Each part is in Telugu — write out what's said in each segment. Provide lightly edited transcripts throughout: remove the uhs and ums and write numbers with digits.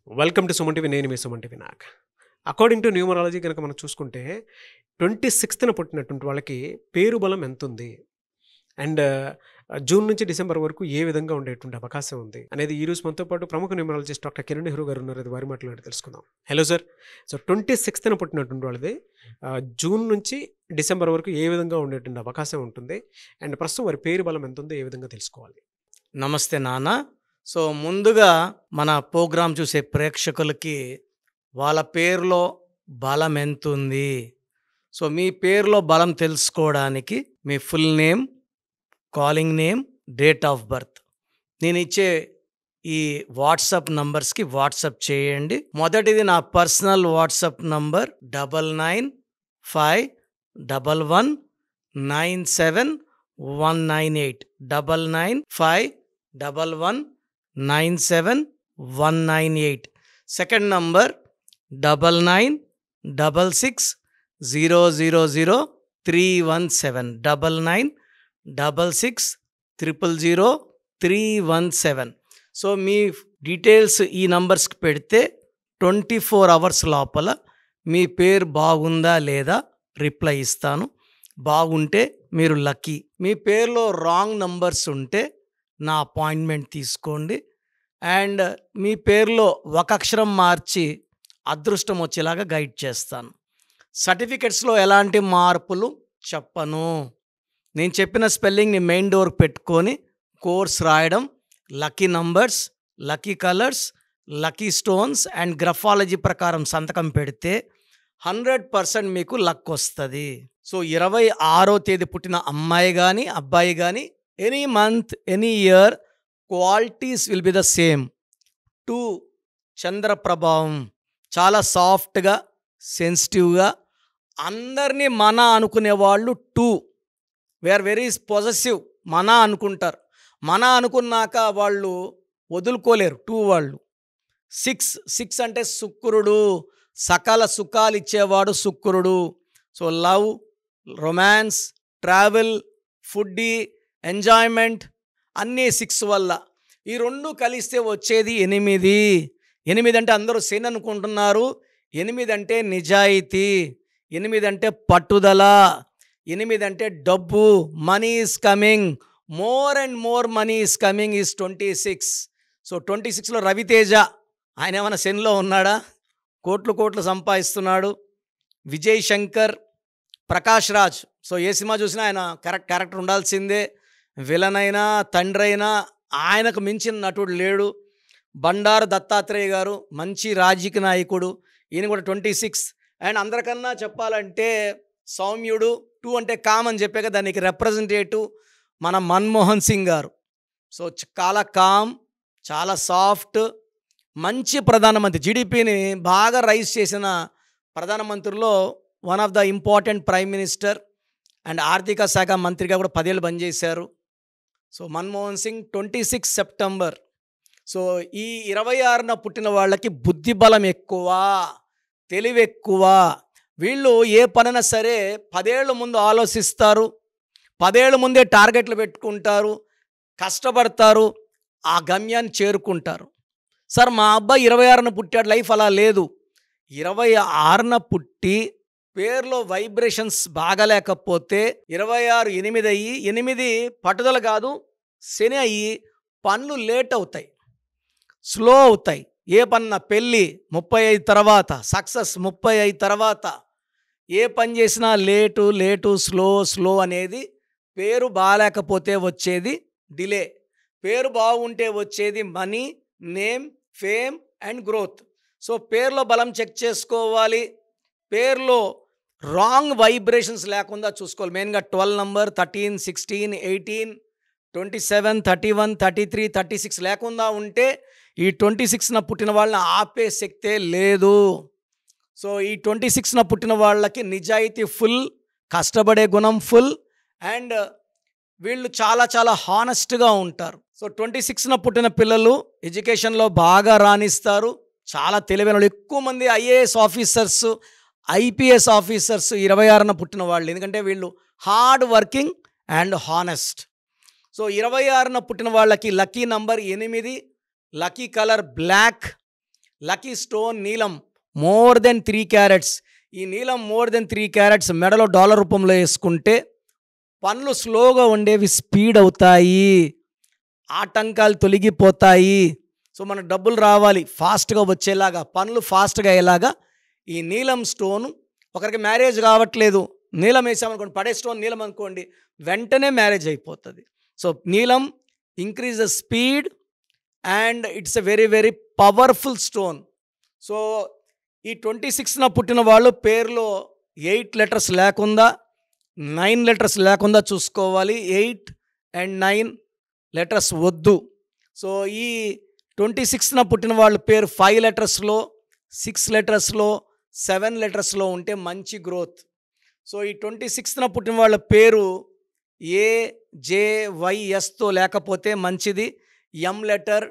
Welcome to Suman TV. నేను మీ Suman TV Nag. According to numerology కనుక మనం చూసుకుంటే 26న పుట్టినటువంటి వాళ్ళకి పేరు బలం ఎంత ఉంది అండ్ జూన్ నుంచి డిసెంబర్ వరకు ఏ విధంగా ఉండేటువంటి అవకాశం ఉంది అనేది ఈ రోజు మనతో పాటు ప్రముఖ న్యూమరాలజిస్ట్ డాక్టర్ కిరణ్ నెహ్రూ గారు ఉన్నారు. అది వారి మాట్లాడి తెలుసుకుందాం. Hello sir. సో 26న పుట్టినటువంటి వాళ్ళది జూన్ నుంచి డిసెంబర్ వరకు ఏ విధంగా ఉండేటువంటి అవకాశం ఉంటుంది అండ్ ప్రస్తుతం వారి పేరు బలం ఎంత ఉందో ఏ విధంగా తెలుసుకోవాలి? నమస్తే నాన్న. సో ముందుగా మన ప్రోగ్రాం చూసే ప్రేక్షకులకి వాళ్ళ పేరులో బలం ఎంత ఉంది, సో మీ పేరులో బలం తెలుసుకోవడానికి మీ full name, calling name, date of birth నేను ఇచ్చే ఈ వాట్సాప్ నంబర్స్కి వాట్సాప్ చేయండి. మొదటిది నా personal WhatsApp number 9951197198 9951197198. Second number 9966000317 9966000317. So మీ డీటెయిల్స్ ఈ నంబర్స్కి పెడితే 24 అవర్స్ లోపల మీ పేరు బాగుందా లేదా రిప్లై ఇస్తాను. బాగుంటే మీరు లక్కీ. మీ పేరులో రాంగ్ నంబర్స్ ఉంటే నా అపాయింట్మెంట్ తీసుకోండి. అండ్ మీ పేరులో ఒక అక్షరం మార్చి అదృష్టం వచ్చేలాగా గైడ్ చేస్తాను. సర్టిఫికెట్స్లో ఎలాంటి మార్పులు చెప్పను. నేను చెప్పిన స్పెల్లింగ్ని మెయిన్ డోర్కి పెట్టుకొని కోర్స్ రాయడం, lucky numbers, lucky colours, lucky stones and graphology ప్రకారం సంతకం పెడితే 100% మీకు లక్ వస్తుంది. సో 26వ తేదీ పుట్టిన అమ్మాయి కానీ అబ్బాయి కానీ any month, any year, qualities will be the same. 2 చంద్ర ప్రభావం, చాలా సాఫ్ట్గా, సెన్సిటివ్గా, అందరినీ మన అనుకునే వాళ్ళు. 2 వేఆర్ వెరీ పొజెసివ్. మన అనుకుంటారు. మన అనుకున్నాక వాళ్ళు వదులుకోలేరు. 2 వాళ్ళు. 6 అంటే శుక్రుడు, సకల సుఖాలు ఇచ్చేవాడు శుక్రుడు. So love, romance, travel, foodie, enjoyment అన్నీ 6 వల్ల. ఈ 2 కలిస్తే వచ్చేది 8. 8 అంటే అందరూ శని అనుకుంటున్నారు. 8 అంటే నిజాయితీ, 8 అంటే పట్టుదల, 8 అంటే డబ్బు. Money is coming, more and more money is coming is 26. So 26లో రవితేజ, ఆయన ఏమైనా శనిలో ఉన్నాడా? కోట్లు సంపాదిస్తున్నాడు. విజయ్ శంకర్, ప్రకాష్ రాజ్. సో ఏ సినిమా చూసినా ఆయన క్యారెక్టర్ ఉండాల్సిందే. విలన్ అయినా, తండ్రి అయినా ఆయనకు మించిన నటుడు లేడు. బండారు దత్తాత్రేయ గారు మంచి రాజకీయ నాయకుడు, ఈయన కూడా 26. అండ్ అందరికన్నా చెప్పాలంటే సౌమ్యుడు. 2 అంటే కామన్ చెప్పాక దానికి రిప్రజెంటేటివ్ మన మన్మోహన్ సింగ్ గారు. సో చాలా కామ్, చాలా సాఫ్ట్, మంచి ప్రధానమంత్రి. జీడిపిని బాగా రైజ్ చేసిన ప్రధానమంత్రిలో one of the important prime minister and ఆర్థిక శాఖ మంత్రిగా కూడా 10 ఏళ్ళు పనిచేశారు. So Manmohan Singh 26 September. So ఈ 26న పుట్టిన వాళ్ళకి బుద్ధి బలం ఎక్కువ, తెలివి ఎక్కువ. వీళ్ళు ఏ పనైనా సరే 10 ఏళ్ళ ముందు ఆలోచిస్తారు, 10 ఏళ్ళ ముందే టార్గెట్లు పెట్టుకుంటారు, కష్టపడతారు, ఆ గమ్యాన్ని చేరుకుంటారు. సార్ మా అబ్బాయి 26న పుట్టాడు, లైఫ్ అలా లేదు. 26న పుట్టి పేరులో వైబ్రేషన్స్ బాగలేకపోతే 26 8 అయ్యి, 8 పట్టుదల కాదు శని అయ్యి పనులు లేట్ అవుతాయి, స్లో అవుతాయి. ఏ పన్న పెళ్ళి 35 తర్వాత, సక్సెస్ 35 తర్వాత, ఏ పని చేసినా లేటు స్లో అనేది. పేరు బాగాలేకపోతే వచ్చేది డిలే, పేరు బాగుంటే వచ్చేది money, name, fame and growth. So పేరులో బలం చెక్ చేసుకోవాలి. పేరులో రాంగ్ వైబ్రేషన్స్ లేకుండా చూసుకోవాలి. మెయిన్గా 12 నంబర్, 13, 16, 18, 27, 31, 33, 36 లేకుండా ఉంటే ఈ 26న పుట్టిన వాళ్ళని ఆపే శక్తే లేదు. సో ఈ 26న పుట్టిన వాళ్ళకి నిజాయితీ ఫుల్, కష్టపడే గుణం ఫుల్ అండ్ వీళ్ళు చాలా హానెస్ట్గా ఉంటారు. సో 26న పుట్టిన పిల్లలు ఎడ్యుకేషన్లో బాగా రాణిస్తారు, చాలా తెలివైన వాళ్ళు. ఎక్కువ మంది ఐఏఎస్ ఆఫీసర్స్, ఐపీఎస్ ఆఫీసర్స్ 26న పుట్టిన వాళ్ళు. ఎందుకంటే వీళ్ళు hard working and honest. So 26న పుట్టిన వాళ్ళకి lucky number 8, lucky colour black, lucky stone నీలం మోర్ దెన్ 3 క్యారెట్స్. ఈ నీలం మోర్ దెన్ 3 క్యారెట్స్ మెడలో డాలర్ రూపంలో వేసుకుంటే పనులు స్లోగా ఉండేవి స్పీడ్ అవుతాయి, ఆటంకాలు తొలగిపోతాయి. సో మనకు డబ్బులు రావాలి ఫాస్ట్గా వచ్చేలాగా, పనులు ఫాస్ట్గా అయ్యేలాగా ఈ నీలం స్టోన్. ఒకరికి మ్యారేజ్ కావట్లేదు, నీలం వేసామనుకోండి, పడే స్టోన్ నీలం అనుకోండి, వెంటనే మ్యారేజ్ అయిపోతుంది. సో నీలం increase the speed and it's a very very powerful stone. So ఈ 26న పుట్టిన వాళ్ళు పేరులో 8 లెటర్స్ లేకుండా 9 లెటర్స్ లేకుండా చూసుకోవాలి. 8 and 9 లెటర్స్ వద్దు. సో ఈ 26న పుట్టిన వాళ్ళ పేరు 5 లెటర్స్లో, 6 లెటర్స్లో, 7 లెటర్స్లో ఉంటే మంచి గ్రోత్. సో ఈ 26న పుట్టిన వాళ్ళ పేరు AJYSతో లేకపోతే మంచిది. M letter,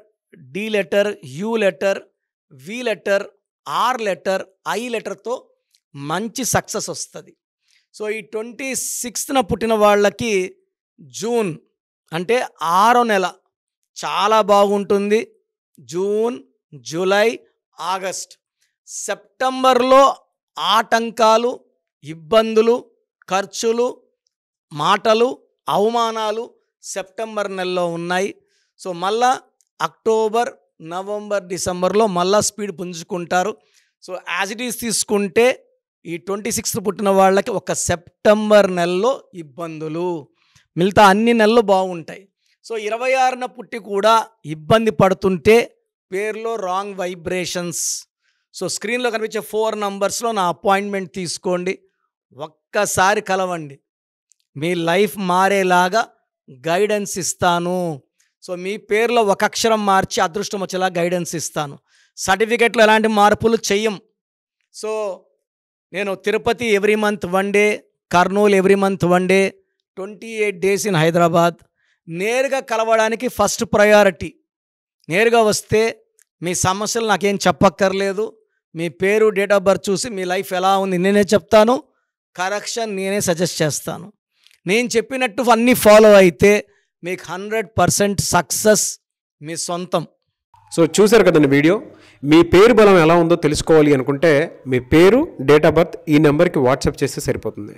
D letter, U letter, V letter, R letter, I లెటర్తో మంచి సక్సెస్ వస్తుంది. సో ఈ 26న పుట్టిన వాళ్ళకి జూన్ అంటే 6వ నెల చాలా బాగుంటుంది. జూన్, జూలై, ఆగస్ట్, సెప్టెంబర్లో ఆటంకాలు, ఇబ్బందులు, ఖర్చులు, మాటలు, అవమానాలు సెప్టెంబర్ నెలలో ఉన్నాయి. సో మళ్ళా అక్టోబర్, నవంబర్, డిసెంబర్లో మళ్ళా స్పీడ్ పుంజుకుంటారు. సో యాజ్ ఇట్ ఈస్ తీసుకుంటే ఈ 26 పుట్టిన వాళ్ళకి ఒక సెప్టెంబర్ నెలలో ఇబ్బందులు, మిగతా అన్ని నెలలు బాగుంటాయి. సో 26న పుట్టి కూడా ఇబ్బంది పడుతుంటే పేరులో రాంగ్ వైబ్రేషన్స్. సో స్క్రీన్లో కనిపించే 4 నంబర్స్లో నా అపాయింట్మెంట్ తీసుకోండి, ఒక్కసారి కలవండి, మీ లైఫ్ మారేలాగా గైడెన్స్ ఇస్తాను. సో మీ పేరులో ఒక అక్షరం మార్చి అదృష్టం వచ్చేలా గైడెన్స్ ఇస్తాను. సర్టిఫికెట్లో ఎలాంటి మార్పులు చెయ్యం. సో నేను Tirupati every month 1 day, Kurnool every month 1 day, 28 days in Hyderabad. నేరుగా కలవడానికి ఫస్ట్ ప్రయారిటీ. నేరుగా వస్తే మీ సమస్యలు నాకేం చెప్పక్కర్లేదు, మీ పేరు, డేట్ ఆఫ్ బర్త్ చూసి మీ లైఫ్ ఎలా ఉంది నేనే చెప్తాను, కరెక్షన్ నేనే సజెస్ట్ చేస్తాను. నేను చెప్పినట్టు అన్నీ ఫాలో అయితే మీకు 100% సక్సెస్ మీ సొంతం. సో చూశారు కదండి వీడియో. మీ పేరు బలం ఎలా ఉందో తెలుసుకోవాలి అనుకుంటే మీ పేరు, డేట్ ఆఫ్ బర్త్ ఈ నెంబర్కి వాట్సాప్ చేస్తే సరిపోతుంది.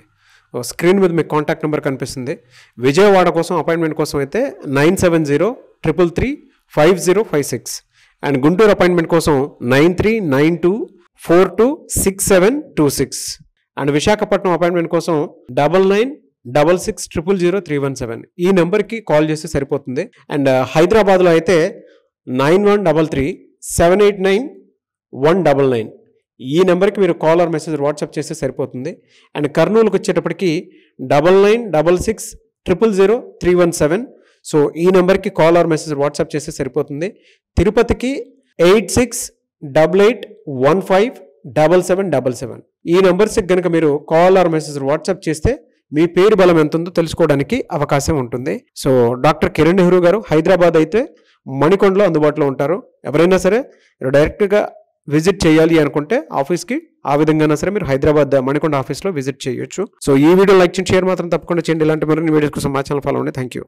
స్క్రీన్ మీద మీకు కాంటాక్ట్ నెంబర్ కనిపిస్తుంది. విజయవాడ కోసం అపాయింట్మెంట్ కోసం అయితే 9703335056 అండ్ గుంటూరు అపాయింట్మెంట్ కోసం 9392426726 అండ్ విశాఖపట్నం అపాయింట్మెంట్ కోసం 9966000317 ఈ నెంబర్కి కాల్ చేస్తే సరిపోతుంది. అండ్ హైదరాబాద్లో అయితే 9133789199 ఈ నెంబర్కి మీరు కాల్ ఆర్ మెసేజ్ వాట్సాప్ చేస్తే సరిపోతుంది. అండ్ కర్నూలుకి వచ్చేటప్పటికి 9966000317 సో ఈ నెంబర్కి కాల్ ఆర్ మెసేజ్ వాట్సాప్ చేస్తే సరిపోతుంది. తిరుపతికి 8688157777 ఈ నెంబర్స్కి కనుక మీరు కాల్ ఆర్ మెసేజ్ వాట్సాప్ చేస్తే మీ పేరు బలం ఎంత ఉందో తెలుసుకోవడానికి అవకాశం ఉంటుంది. సో డాక్టర్ కిరణ్ నెహ్రూ గారు హైదరాబాద్ అయితే మణికొండలో అందుబాటులో ఉంటారు. ఎవరైనా సరే డైరెక్ట్గా విజిట్ చేయాలి అనుకుంటే ఆఫీస్కి ఆ విధంగా సరే మీరు హైదరాబాద్ మణికొండ ఆఫీస్లో విజిట్ చేయొచ్చు. సో ఈ వీడియో లైక్ చేయండి, షేర్ మాత్రం తప్పకుండా చేయండి. ఇలాంటి మరిన్ని వీడియోస్ కోసం మా ఛానల్ ఫాలో అవ్వండి. Thank you.